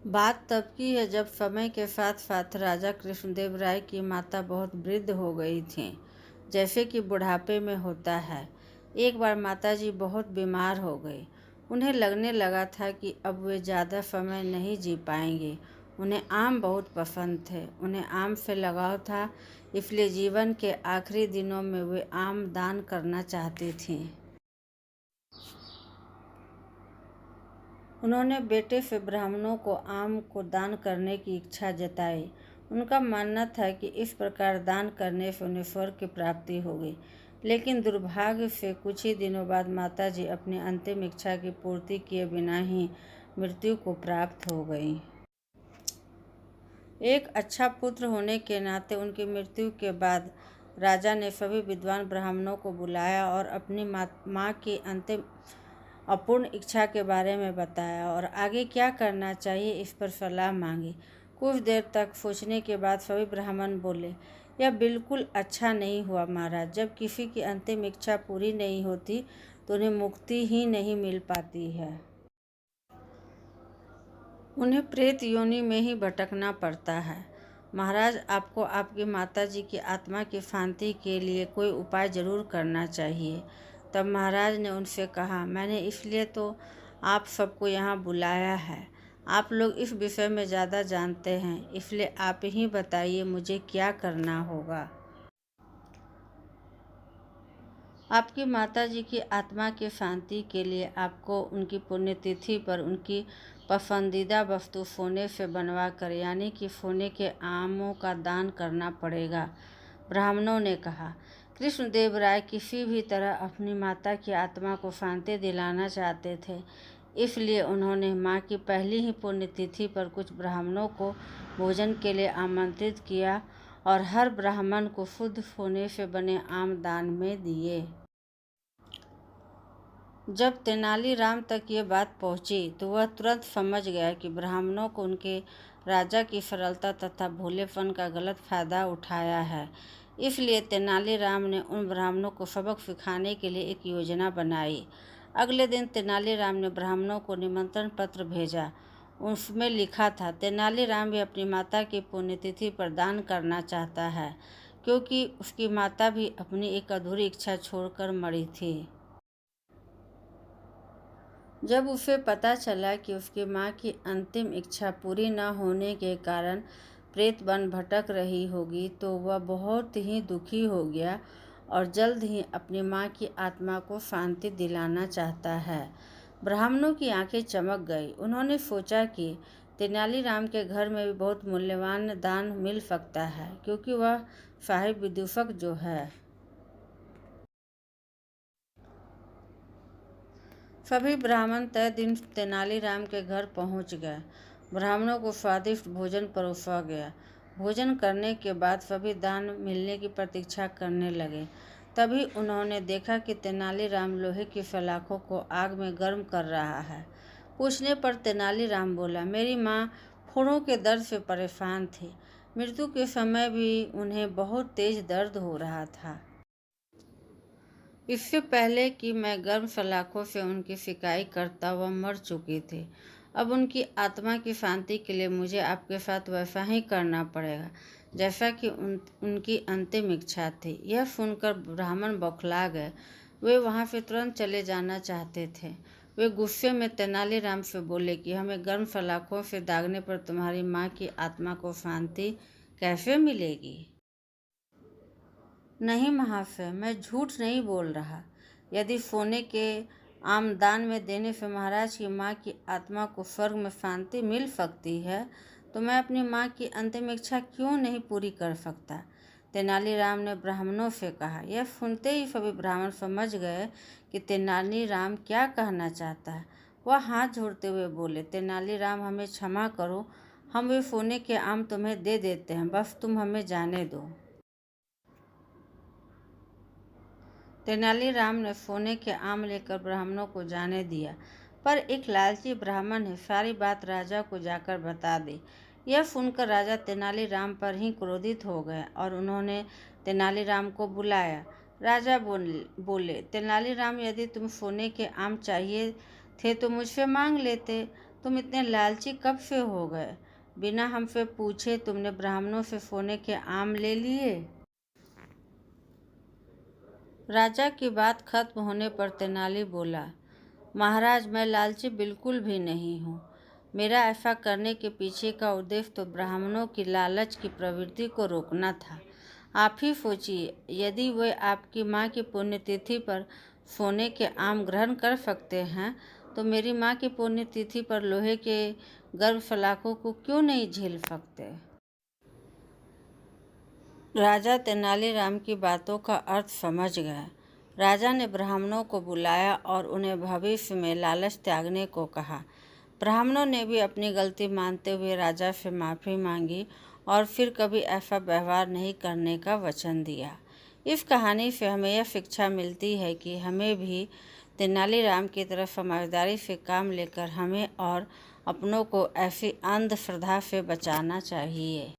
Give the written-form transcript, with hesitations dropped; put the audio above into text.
बात तब की है जब समय के साथ साथ राजा कृष्णदेव राय की माता बहुत वृद्ध हो गई थीं, जैसे कि बुढ़ापे में होता है। एक बार माताजी बहुत बीमार हो गई। उन्हें लगने लगा था कि अब वे ज़्यादा समय नहीं जी पाएंगे। उन्हें आम बहुत पसंद थे, उन्हें आम से लगाव था, इसलिए जीवन के आखिरी दिनों में वे आम दान करना चाहती थीं। उन्होंने बेटे से ब्राह्मणों को आम को दान करने की इच्छा जताई। उनका मानना था कि इस प्रकार दान करने से उन्हें स्वर्ग की प्राप्ति होगी। लेकिन दुर्भाग्य से कुछ ही दिनों बाद माताजी अपनी अंतिम इच्छा की पूर्ति किए बिना ही मृत्यु को प्राप्त हो गईं। एक अच्छा पुत्र होने के नाते उनकी मृत्यु के बाद राजा ने सभी विद्वान ब्राह्मणों को बुलाया और अपनी माँ की अंतिम अपूर्ण इच्छा के बारे में बताया और आगे क्या करना चाहिए इस पर सलाह मांगी। कुछ देर तक सोचने के बाद सभी ब्राह्मण बोले, यह बिल्कुल अच्छा नहीं हुआ महाराज। जब किसी की अंतिम इच्छा पूरी नहीं होती तो उन्हें मुक्ति ही नहीं मिल पाती है। उन्हें प्रेत योनि में ही भटकना पड़ता है। महाराज, आपको आपकी माताजी की आत्मा की शांति के लिए कोई उपाय जरूर करना चाहिए। तब महाराज ने उनसे कहा, मैंने इसलिए तो आप सबको यहाँ बुलाया है। आप लोग इस विषय में ज़्यादा जानते हैं, इसलिए आप ही बताइए मुझे क्या करना होगा। आपकी माताजी की आत्मा की शांति के लिए आपको उनकी पुण्यतिथि पर उनकी पसंदीदा वस्तु सोने से बनवा कर यानी कि सोने के आमों का दान करना पड़ेगा। ब्राह्मणों ने कहा। कृष्णदेव राय किसी भी तरह अपनी माता की आत्मा को शांति दिलाना चाहते थे, इसलिए उन्होंने माँ की पहली ही पुण्यतिथि पर कुछ ब्राह्मणों को भोजन के लिए आमंत्रित किया और हर ब्राह्मण को शुद्ध सोने से बने आम दान में दिए। जब तेनालीराम तक ये बात पहुंची तो वह तुरंत समझ गया कि ब्राह्मणों को उनके राजा की सरलता तथा भोलेपन का गलत फायदा उठाया है। इसलिए तेनालीराम ने उन ब्राह्मणों को सबक सिखाने के लिए एक योजना बनाई। अगले दिन तेनालीराम ने ब्राह्मणों को निमंत्रण पत्र भेजा। उसमें लिखा था, तेनालीराम भी अपनी माता की पुण्यतिथि पर दान करना चाहता है, क्योंकि उसकी माता भी अपनी एक अधूरी इच्छा छोड़कर मरी थी। जब उसे पता चला कि उसकी माँ की अंतिम इच्छा पूरी न होने के कारण प्रेत वन भटक रही होगी तो वह बहुत ही दुखी हो गया और जल्द ही अपनी माँ की आत्मा को शांति दिलाना चाहता है। ब्राह्मणों की आंखें चमक गई। उन्होंने सोचा कि तेनालीराम के घर में भी बहुत मूल्यवान दान मिल सकता है, क्योंकि वह साहिब विदूषक जो है। सभी ब्राह्मण तय दिन तेनालीराम के घर पहुंच गए। ब्राह्मणों को स्वादिष्ट भोजन परोसा गया। भोजन करने के बाद सभी दान मिलने की प्रतीक्षा करने लगे। तभी उन्होंने देखा कि तेनालीराम लोहे की सलाखों को आग में गर्म कर रहा है। पूछने पर तेनालीराम बोला, मेरी माँ फोड़ों के दर्द से परेशान थी। मृत्यु के समय भी उन्हें बहुत तेज दर्द हो रहा था। इससे पहले कि मैं गर्म सलाखों से उनकी सिकाई करता वह मर चुकी थी। अब उनकी आत्मा की शांति के लिए मुझे आपके साथ वैसा ही करना पड़ेगा जैसा कि उनकी अंतिम इच्छा थी। यह सुनकर ब्राह्मण बौखला गए। वे वहाँ से तुरंत चले जाना चाहते थे। वे गुस्से में तेनालीराम से बोले कि हमें गर्म सलाखों से दागने पर तुम्हारी माँ की आत्मा को शांति कैसे मिलेगी। नहीं महाशय, मैं झूठ नहीं बोल रहा। यदि सोने के आमदान में देने से महाराज की माँ की आत्मा को स्वर्ग में शांति मिल सकती है, तो मैं अपनी माँ की अंतिम इच्छा क्यों नहीं पूरी कर सकता। तेनालीराम ने ब्राह्मणों से कहा। यह सुनते ही सभी ब्राह्मण समझ गए कि तेनालीराम क्या कहना चाहता है। वह हाथ जोड़ते हुए बोले, तेनालीराम, हमें क्षमा करो, हम वे सोने के आम तुम्हें दे देते हैं, बस तुम हमें जाने दो। तेनालीराम ने सोने के आम लेकर ब्राह्मणों को जाने दिया, पर एक लालची ब्राह्मण ने सारी बात राजा को जाकर बता दी। यह सुनकर राजा तेनालीराम पर ही क्रोधित हो गए और उन्होंने तेनालीराम को बुलाया। राजा बोले, तेनालीराम, यदि तुम सोने के आम चाहिए थे तो मुझसे मांग लेते। तुम इतने लालची कब से हो गए? बिना हमसे पूछे तुमने ब्राह्मणों से सोने के आम ले लिए। राजा की बात खत्म होने पर तेनाली बोला, महाराज, मैं लालची बिल्कुल भी नहीं हूँ। मेरा ऐसा करने के पीछे का उद्देश्य तो ब्राह्मणों की लालच की प्रवृत्ति को रोकना था। आप ही सोचिए, यदि वे आपकी माँ की पुण्यतिथि पर सोने के आम ग्रहण कर सकते हैं तो मेरी माँ की पुण्यतिथि पर लोहे के गर्भशलाखों को क्यों नहीं झेल सकते। राजा तेनालीराम की बातों का अर्थ समझ गया। राजा ने ब्राह्मणों को बुलाया और उन्हें भविष्य में लालच त्यागने को कहा। ब्राह्मणों ने भी अपनी गलती मानते हुए राजा से माफ़ी मांगी और फिर कभी ऐसा व्यवहार नहीं करने का वचन दिया। इस कहानी से हमें यह शिक्षा मिलती है कि हमें भी तेनालीराम की तरह समझदारी से काम लेकर हमें और अपनों को ऐसी अंधश्रद्धा से बचाना चाहिए।